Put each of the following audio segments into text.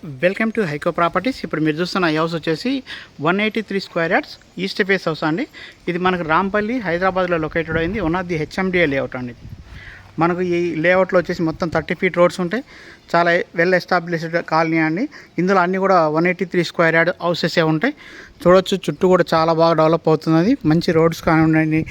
Welcome to హైకో properties. ఇప్పుడు మీరు చూస్తున్న ఈ హౌస్ వచ్చేసి 183 square yards east face house అండి. ఇది మనకు రాంపల్లి హైదరాబాద్లో లొకేటెడ్ అయింది. One of the HMDA layout అండి. మనకు ఈ లేఅవుట్లో వచ్చేసి మొత్తం 30 ఫీట్ రోడ్స్ ఉంటాయి. చాలా వెల్ ఎస్టాబ్లిష్డ్ కాలనీ అండి. ఇందులో అన్నీ కూడా 183 స్క్వేర్ యార్డ్ హౌసెసే ఉంటాయి. చూడొచ్చు, చుట్టూ కూడా చాలా బాగా డెవలప్ అవుతున్నది. మంచి రోడ్స్ కానివ్వండి,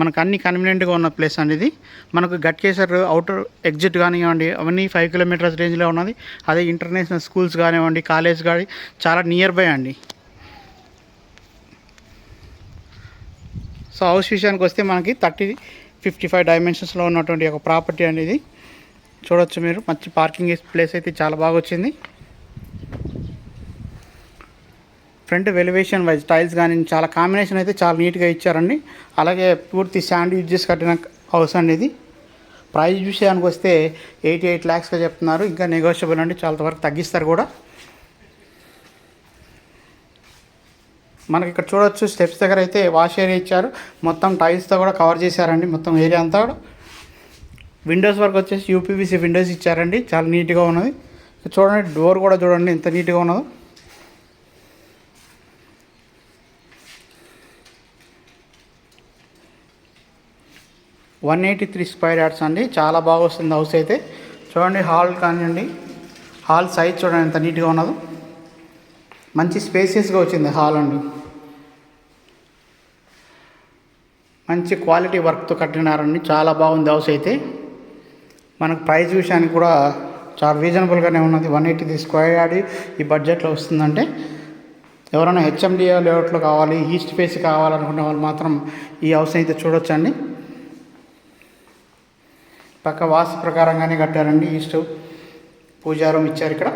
మనకు అన్ని కన్వీనియంట్గా ఉన్న ప్లేస్ అండి ఇది. మనకు గట్కేసర్ అవుటర్ ఎగ్జిట్ కానివ్వండి అవన్నీ 5 కిలోమీటర్స్ రేంజ్లో ఉన్నది. అదే ఇంటర్నేషనల్ స్కూల్స్ కానివ్వండి, కాలేజ్ కానీ చాలా నియర్ బై అండి. సో హౌస్ విషయానికి వస్తే మనకి 30-55 డైమెన్షన్స్లో ఉన్నటువంటి ఒక ప్రాపర్టీ అనేది చూడొచ్చు మీరు. మంచి పార్కింగ్ ప్లేస్ అయితే చాలా బాగా వచ్చింది. ఫ్రంట్ వెలివేషన్ వైజ్ టైల్స్ కానీ చాలా కాంబినేషన్ అయితే చాలా నీట్గా ఇచ్చారండి. అలాగే పూర్తి శాండ్ యూజ్ చేసి కట్టిన హౌస్ అండి ఇది. ప్రైస్ విషయానికి వస్తే 88 lakhsగా చెప్తున్నారు. ఇంకా నెగోషియబుల్ అండి, చాలా వరకు తగ్గిస్తారు కూడా. మనకి ఇక్కడ చూడొచ్చు, స్టెప్స్ దగ్గర అయితే వాష్ ఏరియా ఇచ్చారు. మొత్తం టైల్స్తో కూడా కవర్ చేశారండి మొత్తం ఏరియా అంతా కూడా. విండోస్ వరకు వచ్చేసి యూపీవీసీ విండోస్ ఇచ్చారండి, చాలా నీట్గా ఉన్నది. చూడండి, డోర్ కూడా చూడండి ఎంత నీట్గా ఉన్నదో. $183 స్క్వేర్ యార్డ్స్ అండి, చాలా బాగా వస్తుంది హౌస్ అయితే. చూడండి, హాల్ కానివ్వండి, హాల్ సైజ్ చూడండి ఎంత నీట్గా ఉన్నదో. మంచి స్పేసియస్గా వచ్చింది హాల్ అండి. మంచి క్వాలిటీ వర్క్తో కట్టినారండి, చాలా బాగుంది హౌస్ అయితే. మనకు ప్రైస్ విషయానికి కూడా చాలా రీజనబుల్గానే ఉన్నది. 183 స్క్వేర్ యార్డ్ ఈ బడ్జెట్లో వస్తుందంటే ఎవరైనా హెచ్ఎండిఏ లేఅవుట్లో కావాలి, ఈస్ట్ ఫేస్ కావాలనుకునే వాళ్ళు మాత్రం ఈ హౌస్ అయితే చూడొచ్చండి. పక్క వాస్తు ప్రకారంగానే కట్టారండి. ఈస్ట్ పూజా రూమ్ ఇచ్చారు ఇక్కడ.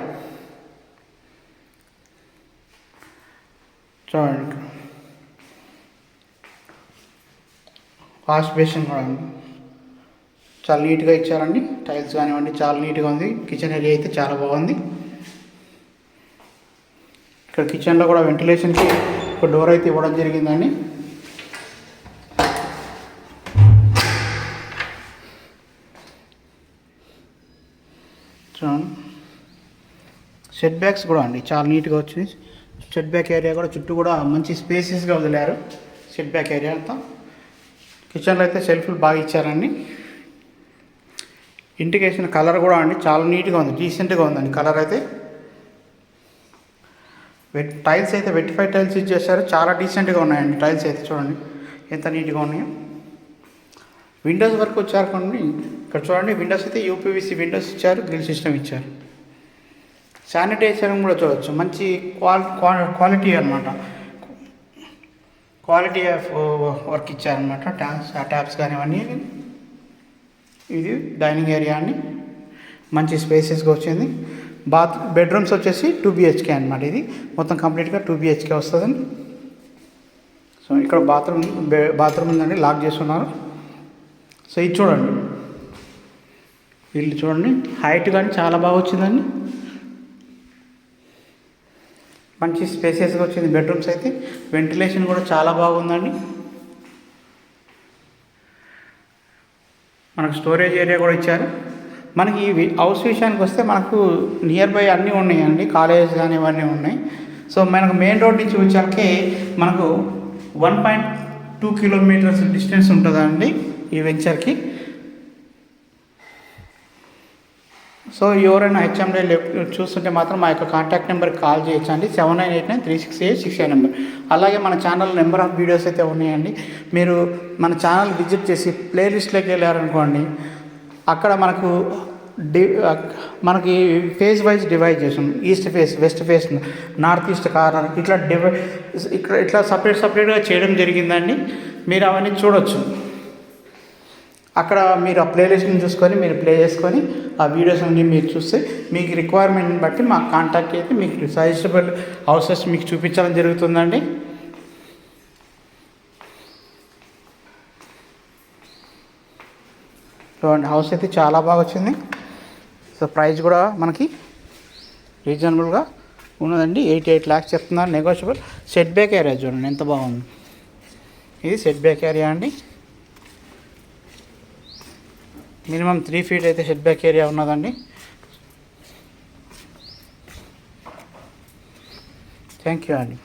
చూడండి, వాష్ బేసిన్ కూడా చాలా నీట్గా ఇచ్చారండి. టైల్స్ కానివ్వండి చాలా నీట్గా ఉంది. కిచెన్ ఏరియా అయితే చాలా బాగుంది. ఇక్కడ కిచెన్లో కూడా వెంటిలేషన్కి ఒక డోర్ అయితే ఇవ్వడం జరిగిందండి. సెట్ బ్యాక్స్ కూడా అండి చాలా నీట్గా వచ్చింది. సెట్ బ్యాక్ ఏరియా కూడా చుట్టూ కూడా మంచి స్పేసెస్గా వదిలారు. సెట్ బ్యాక్ ఏరియా అంతా. కిచెన్లో అయితే సెల్ఫ్లు బాగా ఇచ్చారండి. ఇంటికి వేసిన కలర్ కూడా అండి చాలా నీట్గా ఉంది, డీసెంట్గా ఉందండి కలర్ అయితే. టైల్స్ అయితే వెట్టిఫైడ్ టైల్స్ యూజ్ చేశారు, చాలా డీసెంట్గా ఉన్నాయండి టైల్స్ అయితే. చూడండి ఎంత నీట్గా ఉన్నాయో. విండోస్ వరకు వచ్చారు కొన్ని. ఇక్కడ చూడండి, విండోస్ అయితే యూపీవీసీ విండోస్ ఇచ్చారు, గ్రిల్ సిస్టమ్ ఇచ్చారు. శానిటైజర్ కూడా చూడవచ్చు, మంచి క్వాలిటీ అనమాట. క్వాలిటీ ఆఫ్ వర్క్ ఇచ్చారనమాట. ట్యాప్స్ కానివన్నీ. ఇది డైనింగ్ ఏరియా అండి, మంచి స్పేసెస్గా వచ్చింది. బెడ్రూమ్స్ వచ్చేసి 2 BHK అనమాట. ఇది మొత్తం కంప్లీట్గా 2 BHK వస్తుందండి. సో ఇక్కడ బాత్రూమ్ ఉందండి, లాక్ చేస్తున్నారు. సో ఇది చూడండి, ఇల్లు చూడండి, హైట్ కానీ చాలా బాగా వచ్చిందండి. మంచి స్పేసెస్గా వచ్చింది బెడ్రూమ్స్ అయితే. వెంటిలేషన్ కూడా చాలా బాగుందండి. మనకు స్టోరేజ్ ఏరియా కూడా ఇచ్చారు. మనకి ఈ హౌస్ విషయానికి వస్తే మనకు నియర్ బై అన్నీ ఉన్నాయండి, కాలేజ్ కానీ ఇవన్నీ ఉన్నాయి. సో మనకు మెయిన్ రోడ్ నుంచి వచ్చాకే మనకు 1.2 కిలోమీటర్స్ డిస్టెన్స్ ఉంటుందండి ఈ వెంచర్కి. సో ఎవరైనా హెచ్ఎండిఏ చూస్తుంటే మాత్రం మా యొక్క కాంటాక్ట్ నెంబర్కి కాల్ చేయొచ్చండి. 79893686 నెంబర్. అలాగే మన ఛానల్ నెంబర్ ఆఫ్ వీడియోస్ అయితే ఉన్నాయండి. మీరు మన ఛానల్ విజిట్ చేసి ప్లేలిస్ట్లోకి వెళ్ళారనుకోండి, అక్కడ మనకి ఫేజ్ వైజ్ డివైడ్ చేసాం. East face, west face, north east corner ఇట్లా ఇక్కడ ఇట్లా సపరేట్గా చేయడం జరిగిందండి. మీరు అవన్నీ చూడొచ్చు. అక్కడ మీరు ఆ ప్లేలిస్ట్ని చూసుకొని మీరు ప్లే చేసుకొని ఆ వీడియోస్ అన్నీ మీరు చూస్తే మీకు రిక్వైర్మెంట్ని బట్టి మాకు కాంటాక్ట్ అయితే మీకు సజెస్టబుల్ హౌసెస్ మీకు చూపించడం జరుగుతుందండి. చూడండి, హౌస్ అయితే చాలా బాగా వచ్చింది. సో ప్రైస్ కూడా మనకి రీజనబుల్గా ఉన్నదండి. 88 lakhs చెప్తున్నారు, నెగోషియబుల్. సెట్ బ్యాక్ ఏరియా చూడండి ఎంత బాగుంది. ఇది సెట్ బ్యాక్ ఏరియా అండి. మినిమం 3 feet అయితే సెట్ బ్యాక్ ఏరియా ఉన్నదండి. థ్యాంక్ యూ అండి.